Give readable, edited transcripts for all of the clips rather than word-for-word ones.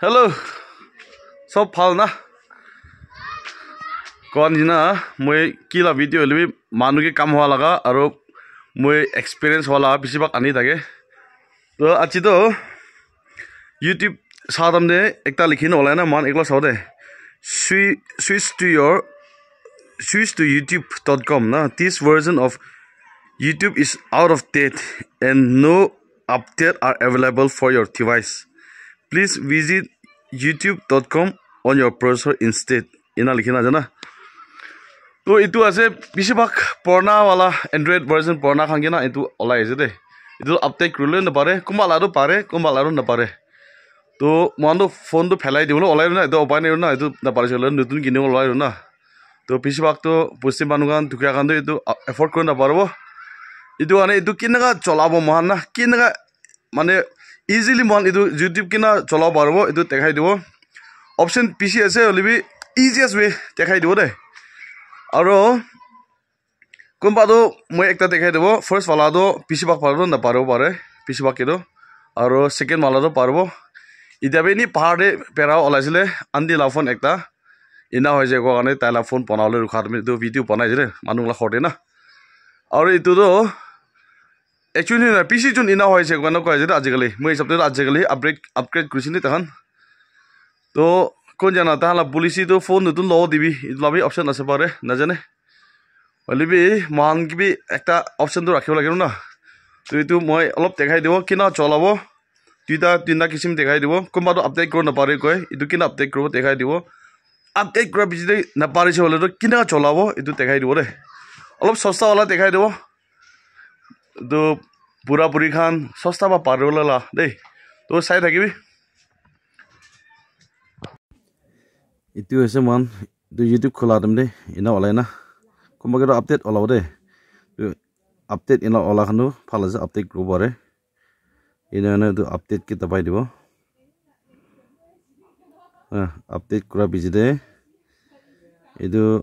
Hello, सब फाल ना कौन जिना मैं किला वीडियो लेबी मानु के काम हुआ लगा और मैं एक्सपीरियंस वाला पिछली बार आनी था के तो अच्छी तो YouTube साधम दे एक ता लिखी ना वाला है ना मान एक ला साधे switch to youtube.com ना this version of YouTube is out of date and no update are available for your device. Please visit youtube.com on your browser instead. इना लिखना जाना तो इतु ऐसे पिछले बार पुराना वाला एंड्रॉइड वर्जन पुराना खांगे ना इतु ऑलाइ ऐसे दे इतु अपडेट कर ले न पारे कुम्बालारो न पारे तो मान तो फोन तो फैलाई दियो ना ऑलाइ ना इतु उपाय नहीं ना इतु न पारे चलो नतुन किने ऑलाइ ना तो पिछले बार तो पुष्टि मानुगान दुखिया कांदो इतु एफोर्ड कर न पारबो इतु आने इतु किनगा चलाबो मान ना किनगा माने इजीली मान इतु YouTube किना चलाबो पारबो इतु देखाइ दिबो ऑप्शन पीसी ऐसे ओलिबी इजीएस्ट वे देखाइ दिबो दे और कुम्बा तो मैं एक देखाइ दिबो फर्स्ट वाला तो पीसी बाक पारबो न पारबो पारे पीसी बाक के और सेकेंड वाला तो पारबो इदा बेनी पहाड़े पेरा ओलाइसले आंदी ला फोन एकता इना होय जे को आने ताला फोन बनावले रुखार में तो वीडियो बनाइ जे मानुला खटे ना और इतु तो एक्चुअली ना पीसी जुन इना होय जे को जे आजिकाली मैं सब तो आजिकाली अपग्रेड कृसिनि तहन तो कौन जाना ताला पुलिस तो फोन नतुन लो दिबी इलाबी ऑप्शन আছে पारे न जाने ओलिबी मान की भी एक ऑप्शन तो रखिब लागिरो ना तो इतु मैं अलप देखाइ दिबो किना चलाबो दुइटा तीनटा किसिम देखाइ दिबो कुम्बा तो अपडेट कर न पारे कय इतु किना अपडेट करबो देखाइ दिबो अपडेट कर बिजि न पारे छले तो किना चलाबो इतु देखाइ दिबो दे अलप सस्ता वाला देखाइ दिबो तो पूरा पूरी खान सस्ता बा पारबो ला दे तो साइ থাকিবি itu ese man itu YouTube khola dam de ina olai na kumba gero update olaw de update ina ola khanu phala je update gro bare ina na du update ki dabai dibo update kura biji de itu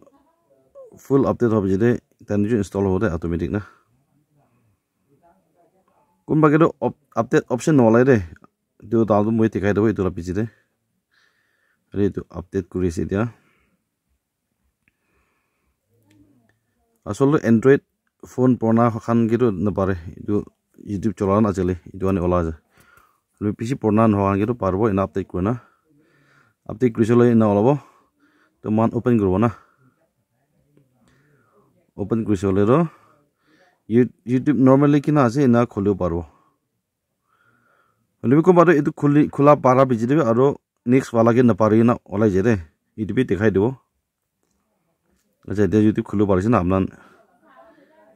full update hob je de tan ju install hobe automatic na kumba gero update option olai de du dal du moi tikai dibo itu la biji de itu update কৰিছে দিয়া আসলে Android phone পুরনা খান গিটো নপারে ইটো YouTube চলা না চলে ইটো আনি ওলা যায় লই পিছি পুরনা নহান গিটো পারবো ইনা আপডেট করনা আপডেট কৰিছলে ইনা ওলাব তো মান ওপেন কৰব না ওপেন কৰিছলে ৰ ইউটিউব নরমালি কিনা আছে ইনা খুলিও পারবো লই কো বারে ইটো খোলা পারা বিজি দেবে আর नेक्स्ट वाला के न पारी ना ओलाई जे दे इदि भी दिखाइ देबो अच्छा दे YouTube खुलो पारिस ना हमना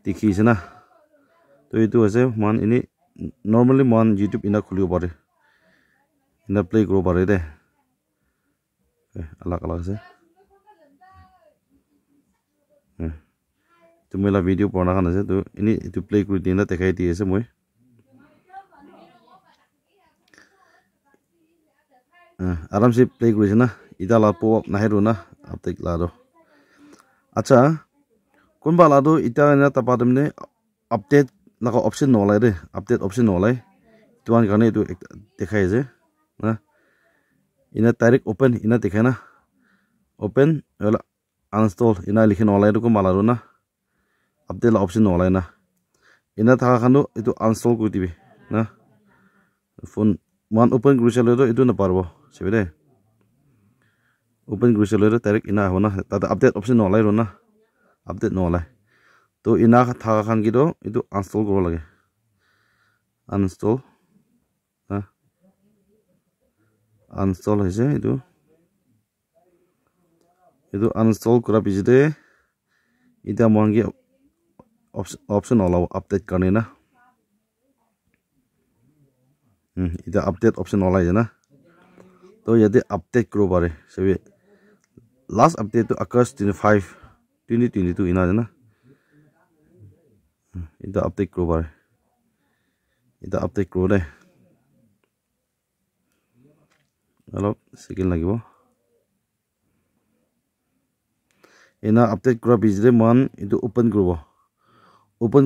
दिखिस ना तो इतो ऐसे मान इनी नॉर्मली मान YouTube इना खुलियो पारे इना प्ले करो पारे दे अलग अलग से तो मेला वीडियो पढ़ना खाना से तो इनी इतो प्ले करो दिना दिखाइ दिए से मोय आराम से प्ले करिस ना इदा ला पो ना हेरो ना अपडेट ला दो अच्छा कोनबा ला दो इता ना तपादम ने अपडेट ना ऑप्शन न लाइ रे अपडेट ऑप्शन न लाइ तुआन गाने तो देखाय जे ना इना डायरेक्ट ओपन इना देखाय ना ओपन वाला अनइंस्टॉल इना लिखे न लाइ को माला रो ना अपडेट ला ऑप्शन न लाइ ना इना था खानो इतो अनइंस्टॉल कर दिबे ना फोन मान ओपन करिसले तो इतो न पारबो सेबे ओपन करिसले तो डायरेक्ट इना होना ता अपडेट ऑप्शन न लाइ रो ना अपडेट न लाइ तो इना था खान की तो इतो अनइंस्टॉल करबो लागे अनइंस्टॉल हां अनइंस्टॉल होइसे इतो अनइंस्टॉल करा बिजदे इदा मांगे ऑप्शन अलाउ अपडेट करने ना इधर अपडेट ऑप्शन ऑला है ना तो यदि अपडेट करो बारे सभी लास्ट अपडेट तो अगस्त 25 2022 इना है ना इधर अपडेट करो बारे इधर अपडेट करो दे हेलो सेकेंड लगी वो इना अपडेट करा बिजले मान इधर ओपन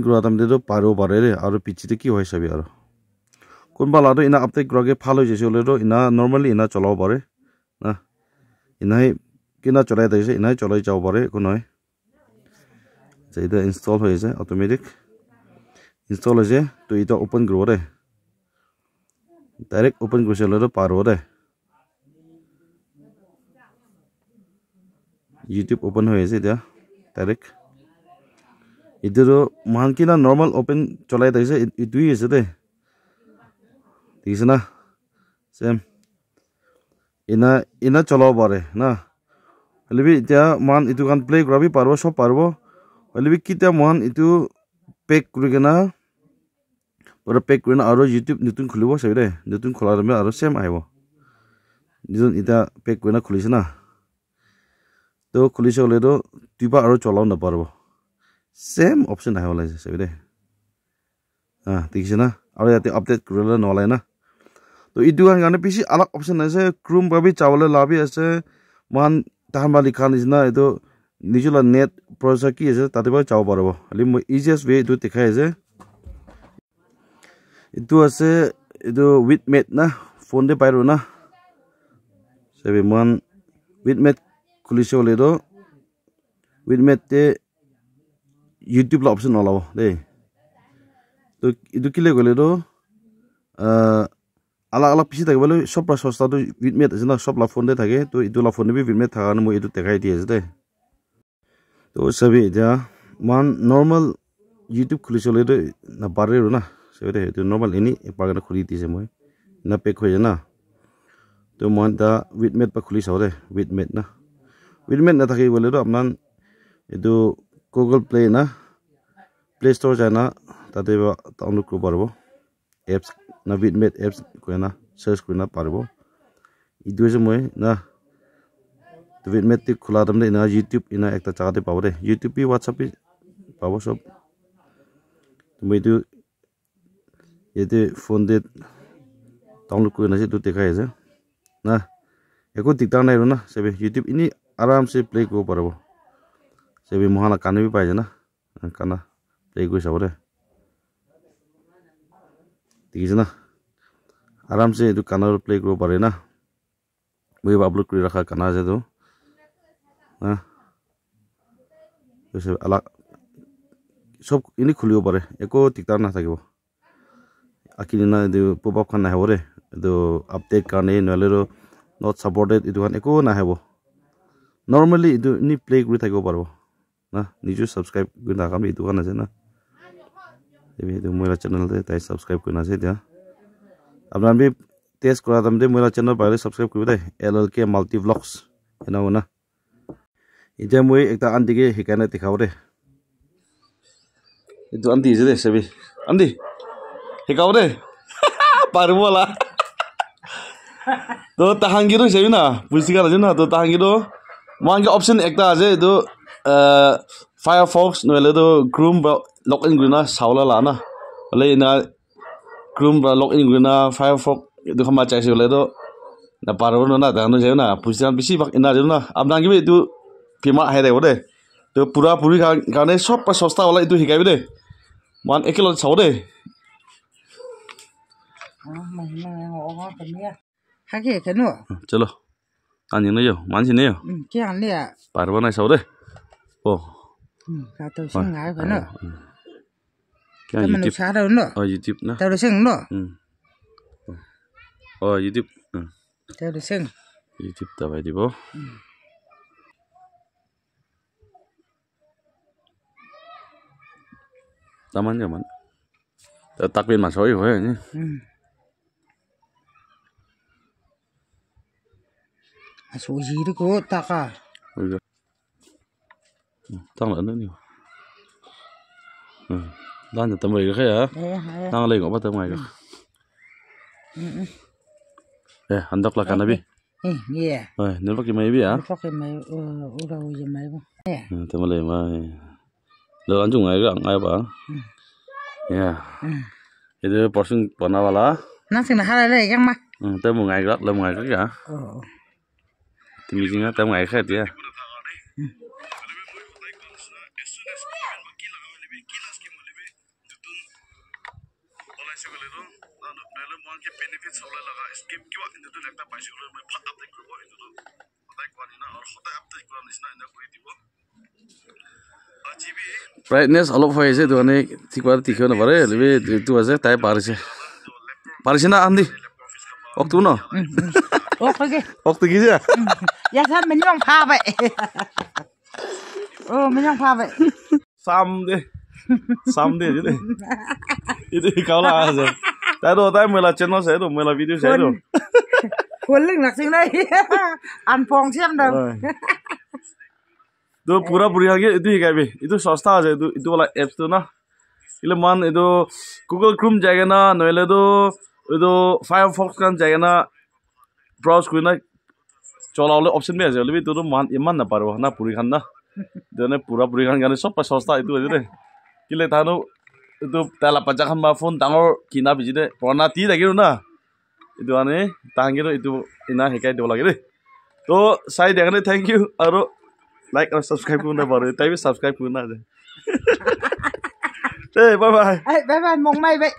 करो आतम दे तो पारो बारे रे और पीछे की होय सभी और কোনবা লাটো ইনা আপডেট কৰাকে ভাল হৈ যাইছে হলেতো ইনা নৰ্মালি ইনা চলাব পাৰে না ইনাই কিনা চলাই দিছে ইনাই চলাই যাব পাৰে একো নহয় যে এটা ইনষ্টল হৈ আছে অটোমেটিক ইনষ্টল হৈছে তো এটা ওপেন কৰিব দে ডাইৰেক্ট ওপেন কৰিছে হলেতো পাৰ হ'ব দে ইউটিউব ওপেন হৈ আছে এতিয়া ডাইৰেক্ট ইটো মান কিনা নৰ্মাল ওপেন চলাই দিছে ইটোই আছে দে দেখিছে না সেম ইনা চলাব পাৰে না হলেবি এতিয়া মান ইটো কান প্লে কৰাবি পাৰব সব পাৰব হলেবি কিটা মান ইটো পেক কৰি কেনা আৰু পেক কৰি না আৰু ইউটিউব নতুন খুলিব চাবি দে নতুন খোলাৰ মে আৰু সেম আহিব যিজন এটা পেক কৰি না খুলিছে না তো খুলিছে হলেতো দুইবা আৰু চলাব নাপাৰব সেম অপশন আহিব লাগিছে চাবি দে দেখিছে না আৰু ইয়াতে আপডেট কৰিলে নলাই না তো ইটো কাৰণে পিছি আলাক অপশন আছে ক্ৰোম পাবি চাবলে লাভি আছে মান তাহান লিখা নিচিনা এইটো নিজলা নেট প্ৰচেছৰ কি আছে তাতে পৰা চাব পাৰিব খালি মই ইজিয়েষ্ট ৱে এইটো দেখাই আছে এইটো আছে এইটো উইথ মেট না ফোন দে পাইৰো না চাবি মান উইথ মেট খুলিছে হলেতো উইথ মেটতে ইউটিউব অপশন নলাব দেই তো এইটো কিলে গ'লেতো আলাক আলাক পিছি থাকিবলৈ সব সস্তাটো উইথ মেট আছে না সব লা ফোন দে থাকে তো এইটো লা ফোন উইথ মেট থাকা মই এইটো দেখাই দি আছে দেই তো চাবি এতিয়া মান নৰ্মেল ইউটিউব খুলিছে হলেতো নাপাৰে আৰু না চাবি দে এইটো নৰ্মেল এনি একবাৰ কাৰণে খুলি দিছে মই না পেক হৈ যায় না তো মই এটা উইথ মেট পৰা খুলি চাওঁ দে উইথ মেট না উইথ মেট নাথাকি গ'লেতো আপোনাৰ এইটো গুগল প্লে না প্লে ষ্ট'ৰ যায় না তাতে ডাউনলোড কৰিব পাৰিব এপছ না উইথ মেট এপছ কৰি না চাৰ্চ কৰি না পাৰিব এইটো হৈছে মই না উইথ মেট খোলা তাৰমানে ইনা ইউটিউব ইনা একটা জাগাতে পাব দে ইউটিউব পি হোৱাটছআপ পি পাব সব মই এইটো ইয়াতে ফোন দে ডাউনলোড কৰি নাছে এইটো দেখাই আছে না একো দিগদাৰ নাই আৰু না চাবি ইউটিউব ইনি আৰামছে প্লে কৰিব পাৰিব চাবি মহানা কানে বি পাই যায় না কানা প্লে কৰি চাব দে দেখিছে না আৰামছে এইটো কানাৰ প্লে কৰিব পাৰে না মই আপলোড কৰি ৰখা কানা আছে তো আলাক সব ইনি খুলিব পাৰে একো দিগদাৰ নাথাকিব আকিদিনা এইটো পপ খান নাহিব দে এইটো আপডেট কাৰণে নহ'লেতো নট ছাপৰ্টেড এইটো খান একো নাহিব নৰ্মেলি এইটো ইনি প্লে কৰি থাকিব পাৰিব না নিজে ছাবস্ক্ৰাইব কৰি নাকাম এইটো খান আছে না এইটো মহিলা চেনেলতে তাই ছাবস্ক্ৰাইব কৰি নাছে এতিয়া আপোনাৰ বি টেষ্ট কৰা তাৰমানে মহিলা চেনেল পাৰিলে ছাবস্ক্ৰাইব কৰিব দে LLK মাল্টি ব্লগছ এনেও না এতিয়া মই একটা আন্টিকে শিকাই দেখাব দে এইটো আন্টি আছে দে চাবি আন্টি শিকাব দে পাৰিব লা তো তাহাংগিটো চাবি না পুস্তিকাৰ আছে না তো তাহাংগিটো মানকে অপশন একটা আছে এইটো ফায়াৰফক্স নহ'লে তো ক্ৰোম বা লগ ইন কৰি না চাউলা লা না হ'লে ইনা ক্ৰোম বা লগ ইন কৰি না ফায়াৰফক্স এইটো সময় চাইছে হ'লেতো নাপাৰিব না তাহানো যায় না পুস্তিকাৰ বেছি ইনা যায় না আপোনাক কিবা এইটো কিমান আহে থাকিব দে তো পুৰা পুৰি কাৰণে সব সস্তা হ'লে এইটো শিকাবি দে মান একেলগে চাব দে চলো anh nhìn nó vô mắn xin nhiều cái anh này à bà bữa nay xấu đấy ồ cả tôi sinh ngái phải nữa cái mình YouTube xả đâu nữa YouTube nó tao được sinh nữa YouTube tao được sinh YouTube tao phải đi bố tao mắn cho mắn tao tắt bên mà sói rồi nhé số gì đó cô ta cả tăng lên nữa nhiều đang từ tầm cái hả đang lên ngõ bắt tầm cái anh đọc là cái này yeah rồi nếu bắt cái máy bi hả bắt cái máy ở đâu giờ máy không tầm lên mà lo anh chung cái ngay bảo yeah itu portion pernah wala nang sing halal lagi kan mah tới một ngày rất là một ngày rất cả thì mình chính tới một ngày khác thì বনাইছে গলে তো নলে মন কি benefits হলে লাগা scheme কিবা ইনটো একটা পাইছে গলে মই ফাট আপডেট করব ইনটো সদায় কোৱানি না আৰু সদায় আপডেট কৰা নিচিনা এনে কৰি দিব আজিবি ব্ৰাইটনেছ অলপ হৈ আছে তো মানে ঠিক বাৰ ঠিক হৈ নপৰে লবি তো আছে তাই পাৰিছে না আন্দি অকটো ন okay অকটো কি যা ya san mình không pha vậy mình không pha vậy sam de chứ đây itu kau lah aja tai mula channel saya tu mula video saya tu cuốn lưng lạc xương đây ăn phong xem đâu tu pura lagi itu kayak be itu sasta aja itu wala apps tu na ile man itu Google Chrome jaga na noile itu Firefox kan jaga na browse kuri na chola ole option be aja lebih tu man iman na paro na puri kan na dene pura kan gane sob pas sasta itu aja deh kile thanu itu tela pajakan ma phone tangor kina biji deh purna ti lagi na itu ane tangiro itu ina hekai do lagi deh to sai dekane thank you aro like और subscribe करना बारे ताई subscribe करना है bye bye bye bye mong mai vậy